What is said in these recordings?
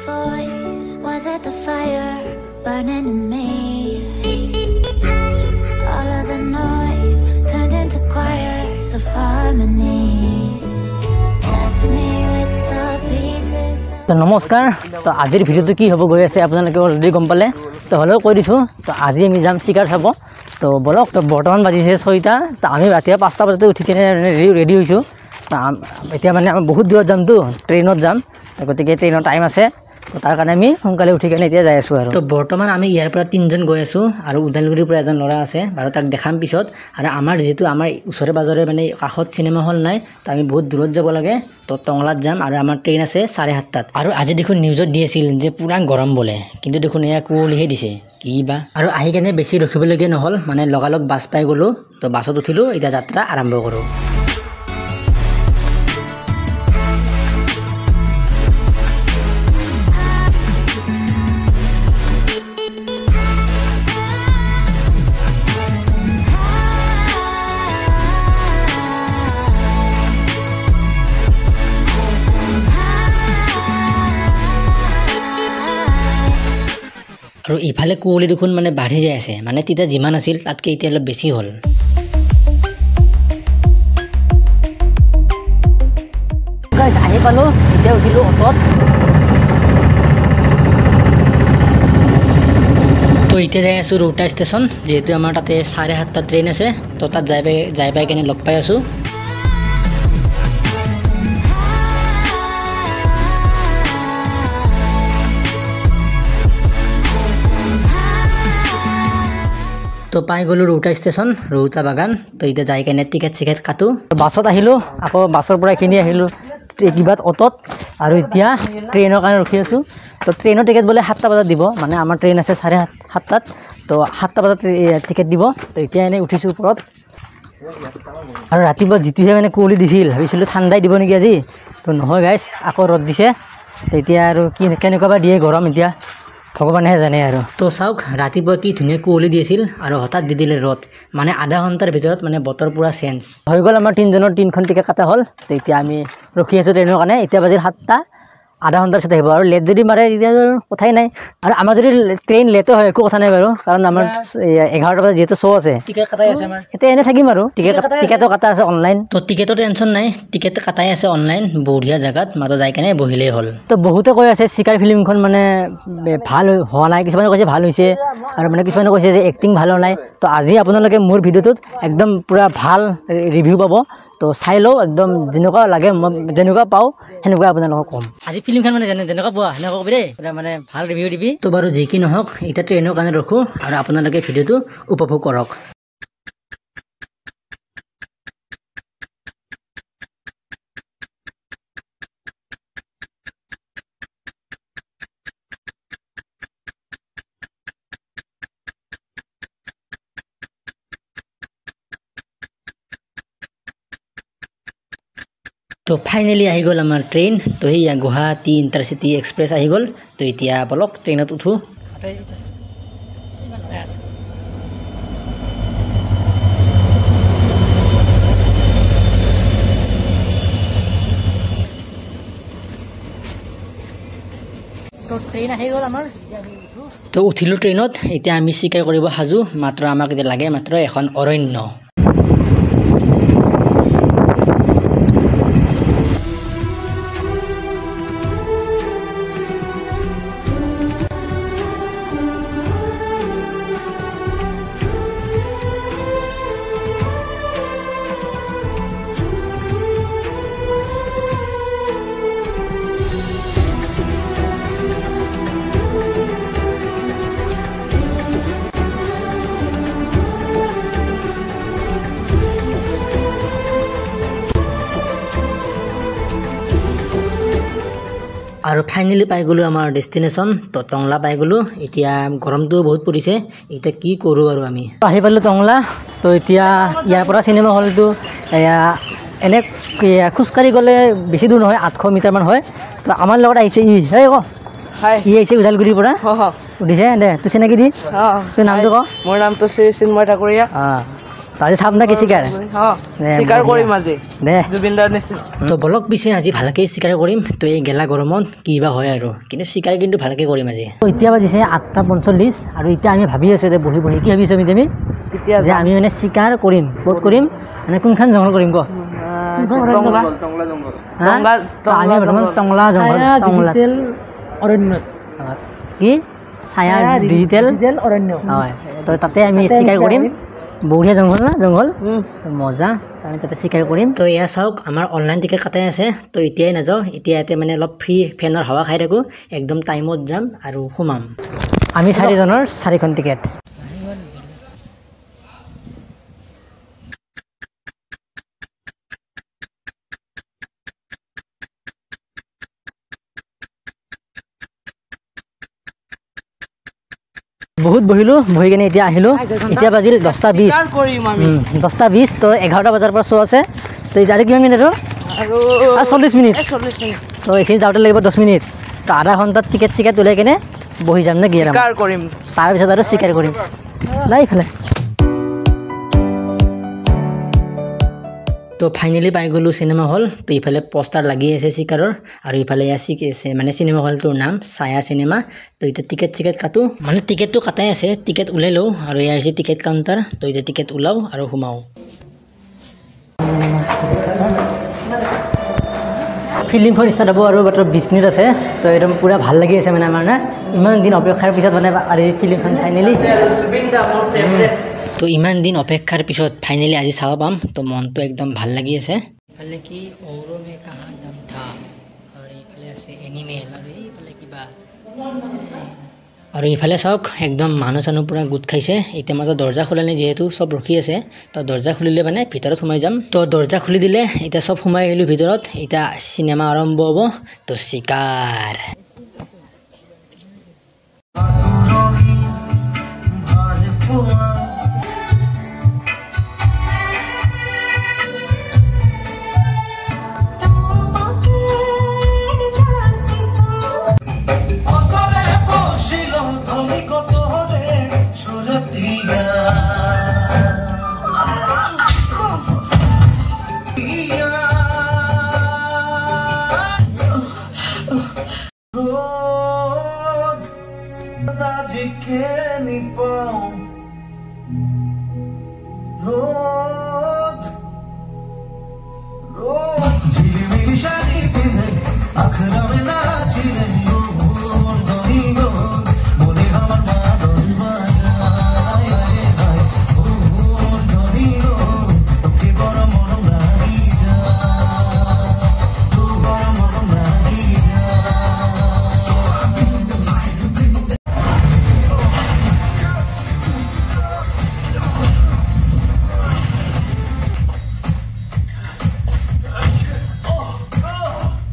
Voice, was it the fire burning in me? All of the noise turned into choirs of harmony. Left me with the pieces. তো নমস্কাৰ তো আজিৰ ভিডিঅ'টো কি হ'ব গৈ আছে আপোনালোকে অলৰেডি গম পালে তো হ'লেও কৈ দিছোঁ তো আজি আমি যাম চিকাৰ চাব তো বলক তো বৰ্তমান বাজিছে 6টা তো আমি ৰাতিপুৱা 5টা বজাতে উঠি কিনে ৰেডি হৈছোঁ তো এতিয়া মানে আমি বহুত দূৰত যামতো ট্ৰেইনত যাম গতিকে ট্ৰেইনৰ টাইম আছে তো তাৰ কাৰণে আমি সোনকালে উঠি কিনে এতিয়া যাই আছোঁ আৰু তো বৰ্তমান আমি ইয়াৰ পৰা 3জন গৈ আছোঁ আৰু উদালগুৰিৰ পৰা এজন ল'ৰা আছে বাৰু তাক দেখাম পিছত আৰু আমাৰ যেহেতু আমাৰ ওচৰে পাজৰে মানে কাষত চিনেমা হল নাই তো আমি বহুত দূৰত যাব লাগে তো টংলাত যাম আৰু আমাৰ ট্ৰেইন আছে 7:30 আৰু আজি দেখোন নিউজত দি আছিল যে পুৰা গৰম বোলে কিন্তু দেখোন এয়া কুঁৱলীহে দিছে কি বা আৰু আহি কেনে বেছি ৰখিবলগীয়া নহ'ল মানে লগালগ বাছ পাই গ'লোঁ তো বাছত উঠিলোঁ এতিয়া যাত্ৰা আৰম্ভ কৰোঁ আৰু ইফালে কুঁৱলী দেখোন মানে বাঢ়ি যায় আছে মানে তেতিয়া যিমান আছিল তাতকৈ এতিয়া অলপ বেছি হ'ল গাইজ আহি পালোঁ এতিয়া উঠিলোঁ অটত তো এতিয়া যাই আছোঁ ৰৌতা ষ্টেচন যিহেতু আমাৰ তাতে 7:30 ট্ৰেইন আছে তো তাত যাই পাই কেনে লগ পাই আছোঁ তো পাই গ'লোঁ ৰৌতা ষ্টেচন ৰৌতা বাগান তো এতিয়া যাই কেনে টিকেট কাটো বাছত আহিলোঁ আকৌ বাছৰ পৰা এইখিনি আহিলোঁ কিবাত অটত আৰু এতিয়া ট্ৰেইনৰ কাৰণে ৰখি আছোঁ তো ট্ৰেইনৰ টিকেট বোলে 7টা বজাত দিব মানে আমাৰ ট্ৰেইন আছে 7:30 তো 7টা বজাত টিকেট দিব তো এতিয়া এনেই উঠিছোঁ ওপৰত আৰু ৰাতিপুৱা যিটোহে মানে কুঁৱলী দিছিল ভাবিছিলোঁ ঠাণ্ডাই দিব নেকি আজি তো নহয় গাইজ আকৌ ৰ'দ দিছে তো এতিয়া আৰু কেনেকুৱা বা দিয়ে গৰম এতিয়া ভগৱানেহে জানে আৰু তো চাওক ৰাতিপুৱা কি ধুনীয়া কুঁৱলী দি আছিল আৰু হঠাৎ দি দিলে ৰ'দ মানে আধা ঘণ্টাৰ ভিতৰত মানে বতৰ পুৰা চেঞ্জ হৈ গ'ল আমাৰ 3জনৰ 3খন টিকেট কাটা হ'ল তো এতিয়া আমি ৰখি আছোঁ ট্ৰেইনৰ কাৰণে এতিয়া বাজিল 7টা আধা ঘণ্টাৰ পিছত আহিব আৰু লেট যদি মাৰে তেতিয়া কথাই নাই আৰু আমাৰ যদি ট্ৰেইন লেটো হয় একো কথা নাই বাৰু কাৰণ আমাৰ 11টা বজাত যিহেতু শ্ব' আছে টিকেট কাটাই আছে আমাৰ এতিয়া এনে থাকিম আৰু টিকেটো কাটা আছে অনলাইন তো টিকেটৰ টেনশ্যন নাই টিকেট কাটাই আছে অনলাইন বঢ়িয়া জেগাত মাত্ৰ যাই কেনে বহিলেই হ'ল তো বহুতে কৈ আছে চিকাৰ ফিল্মখন মানে ভাল হোৱা নাই কিছুমানে কৈছে ভাল হৈছে আৰু মানে কিছুমানে কৈছে যে এক্টিং ভাল হোৱা নাই তো আজি আপোনালোকে মোৰ ভিডিঅ'টোত একদম পূৰা ভাল ৰিভিউ পাব তো চাই লওঁ একদম যেনেকুৱা লাগে মই যেনেকুৱা পাওঁ সেনেকুৱা আপোনালোকক ক'ম আজি ফিল্মখন মানে যেনেকুৱা পোৱা সেনেকুৱা ক'বি দেই মানে ভাল ৰিভিউ দিবি তো বাৰু যি কি নহওক এতিয়া ট্ৰেইনৰ কাৰণে ৰখোঁ আৰু আপোনালোকে ভিডিঅ'টো উপভোগ কৰক তো ফাইনেলি আহি গ'ল আমাৰ ট্ৰেইন তো সেয়া গুৱাহাটী ইণ্টাৰচিটি এক্সপ্ৰেছ আহি গ'ল তো এতিয়া বলক ট্ৰেইনত উঠোঁ তো ট্ৰেইন আহি গ'ল আমাৰ তো উঠিলোঁ ট্ৰেইনত এতিয়া আমি চিকাৰ কৰিব সাজু মাত্ৰ আমাক এতিয়া লাগে মাত্ৰ এখন অৰণ্য আৰু ফাইনেলি পাই গ'লোঁ আমাৰ ডেষ্টিনেশ্যন তো টংলা পাই গ'লোঁ এতিয়া গৰমটো বহুত পৰিছে এতিয়া কি কৰোঁ আৰু আমি আহি পালোঁ টংলা তো এতিয়া ইয়াৰ পৰা চিনেমা হলটো এনে খোজকাঢ়ি গ'লে বেছি দূৰ নহয় 800 মিটাৰমান হয় তো আমাৰ লগত আহিছে ই ক ই আহিছে উজালগুৰিৰ পৰা উঠিছে দে তোৰ চিনাকি দি তোৰ নামটো ক মোৰ নামটো চিন্ময় ঠাকুৰীয়া আজি চাম না কি চিকাৰ চিকাৰ কৰিম আজি দে জুবিনদাৰ নিচিনা তো বলক পিছে আজি ভালকে চিকাৰ কৰিম তো এই গেলা গৰমত কি বা হয় আৰু কিন্তু চিকাৰ কিন্তু ভালকে কৰিম আজি এতিয়া বাজিছে 8:45 আৰু এতিয়া আমি ভাবি আছো যে বহি বহি কি ভাবিছো আমি এতিয়া যে আমি মানে চিকাৰ কৰিম ক'ত কৰিম মানে কোনখন জংঘল কৰিম ক টংলা আমি বৰ্তমান টংলা জংঘল ডিজিটেল অৰণ্য কি ছায়া ডিজিটেল অৰণ্য হয় তো তাতে আমি চিকাৰ কৰিম বঢ়িয়া জংঘল না জংঘল মজা আমি তাতে চিকাৰ কৰিম তো এয়া চাওক আমাৰ অনলাইন টিকেট কাটাই আছে তো এতিয়াই নাযাওঁ এতিয়া ইয়াতে মানে অলপ ফ্ৰী ফেনৰ হাৱা খাই থাকোঁ একদম টাইমত যাম আৰু সোমাম আমি 4জনৰ 4খন টিকেট বহুত বহিলো বহি কিনে এতিয়া আহিলো এতিয়া বাজিল 10:20 10:20 তো 11টা বজাৰ পৰা শ্ব' আছে তো এতিয়া কিমান মিনিট আৰু 40 মিনিট তো এইখিনি যাওঁতে লাগিব 10 মিনিট তো আধা ঘণ্টাত টিকেট ওলাই কিনে বহি যাম নে কি চিকাৰ কৰিম তাৰপিছত আৰু চিকাৰ কৰিম লাইফালে তো ফাইনেলি পাই গ'লো চিনেমা হল তো ইফালে পোষ্টাৰ লাগি আছে চিকাৰৰ আৰু ইফালে আছে মানে চিনেমা হলটোৰ নাম ছায়া চিনেমা তো এতিয়া টিকেট কাটো মানে টিকেটটো কাটাই আছে টিকেট ওলাই লওঁ আৰু এয়া হৈছে টিকেট কাউণ্টাৰ তো এতিয়া টিকেট ওলাও আৰু সোমাওঁ ফিল্মখন ষ্টাৰ্ট হ'ব আৰু মাত্ৰ 20 মিনিট আছে তো একদম পুৰা ভাল লাগি আছে মানে আমাৰ না ইমান দিন অপেক্ষাৰ পিছত মানে আৰু ফিল্মখন ফাইনেলি তো ইমান দিন অপেক্ষাৰ পিছত ফাইনেলি আজি চাব পাম তো মনটো একদম ভাল লাগি আছে ইফালে কি ঔৰমে কাহা নাম থা আৰু ইফালে আছে এনিমেল আৰু ইফালে কিবা আৰু ইফালে চাওক একদম মানুহ চানুহ পুৰা গোট খাইছে এতিয়া মাজত দৰ্জা খোলা নাই যিহেতু চব ৰখি আছে তো দৰ্জা খুলিলে মানে ভিতৰত সোমাই যাম তো দৰ্জা খুলি দিলে এতিয়া চব সোমাই আহিলোঁ ভিতৰত এতিয়া চিনেমা আৰম্ভ হ'ব তো চিকাৰ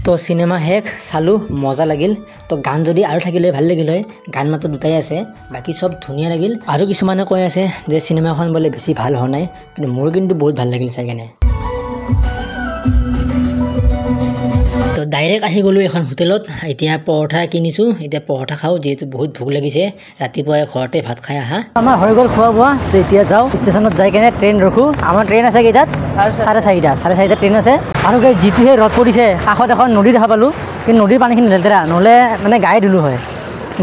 তো চিনেমা শেষ চালোঁ মজা লাগিল তো গান যদি আৰু থাকিলে ভাল লাগিল হয় গান মাত্ৰ দুটাই আছে বাকী চব ধুনীয়া লাগিল আৰু কিছুমানে কৈ আছে যে চিনেমাখন বোলে বেছি ভাল হোৱা নাই কিন্তু মোৰ কিন্তু বহুত ভাল লাগিল চাই কেনে তো ডাইৰেক্ট আহি গ'লোঁ এখন হোটেলত এতিয়া পৰঠা কিনিছোঁ এতিয়া পৰঠা খাওঁ যিহেতু বহুত ভোক লাগিছে ৰাতিপুৱাই ঘৰতে ভাত খাই আহা আমাৰ হৈ গ'ল খোৱা বোৱা তো এতিয়া যাওঁ ষ্টেচনত যাই কেনে ট্ৰেইন ৰখোঁ আমাৰ ট্ৰেইন আছে কেইটাত 4:30 ট্ৰেইন আছে আৰু যিটোহে ৰদ পৰিছে কাষত এখন নদী দেখা পালোঁ কিন্তু নদীৰ পানীখিনি লেতেৰা নহ'লে মানে গাই ধুলোঁ হয়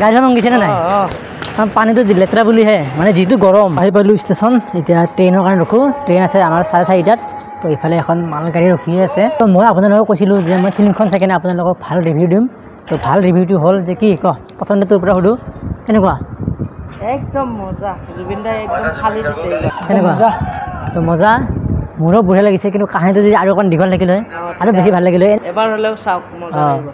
গাই ধোৱা মংগিছেনে নাই পানীটো লেতেৰা বুলিহে মানে যিটো গৰম আহি পালোঁ ষ্টেচন এতিয়া ট্ৰেইনৰ কাৰণে ৰখোঁ ট্ৰেইন আছে আমাৰ 4:30 তো ইফালে এখন মালগাড়ী ৰখি আছে তো মই আপোনালোকক কৈছিলোঁ যে মই ফিল্মখন চাই কেনে আপোনালোকক ভাল ৰিভিউ দিম তো ভাল ৰিভিউটো হ'ল যে কি ক প্ৰথমতে তোৰ পৰা সুধোঁ কেনেকুৱা একদম মজা জুবিন দাই একদম খালি দিছে কেনেকুৱা তো মজা মোৰো বঢ়িয়া লাগিছে কিন্তু কাহিনীটো যদি আৰু অকণ দীঘল থাকিল হয় আৰু বেছি ভাল লাগিল হয় এবাৰ হ'লেও চাওক মজা লাগিব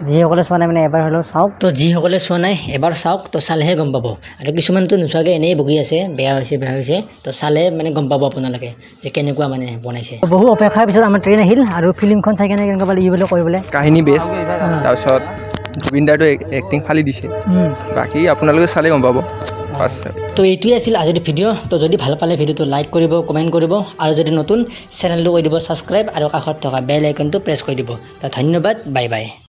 যিসকলে চোৱা নাই মানে এবাৰ হ'লেও চাওক তো যিসকলে চোৱা নাই এবাৰ চাওক তো চালেহে গম পাব আৰু কিছুমানতো নোচোৱাকৈ এনেই বগি আছে বেয়া হৈছে তো চালে মানে গম পাব আপোনালোকে যে কেনেকুৱা মানে বনাইছে বহু অপেক্ষাৰ পিছত আমাৰ ট্ৰেইন আহিল আৰু ফিল্মখন চাই কেনে কেনেকুৱা পালে ই বুলি কৰিবলৈ কাহিনী বেষ্ট তাৰপিছত জুবিন দাইটো এক্টিং ফালি দিছে বাকী আপোনালোকে চালে গম পাব তো এইটোৱে আছিল আজিৰ ভিডিঅ' তো যদি ভাল পালে ভিডিঅ'টো লাইক কৰিব কমেণ্ট কৰিব আৰু যদি নতুন চেনেলটো কৰি দিব ছাবস্ক্ৰাইব আৰু কাষত থকা বেল আইকনটো প্ৰেছ কৰি দিব তো ধন্যবাদ বাই বাই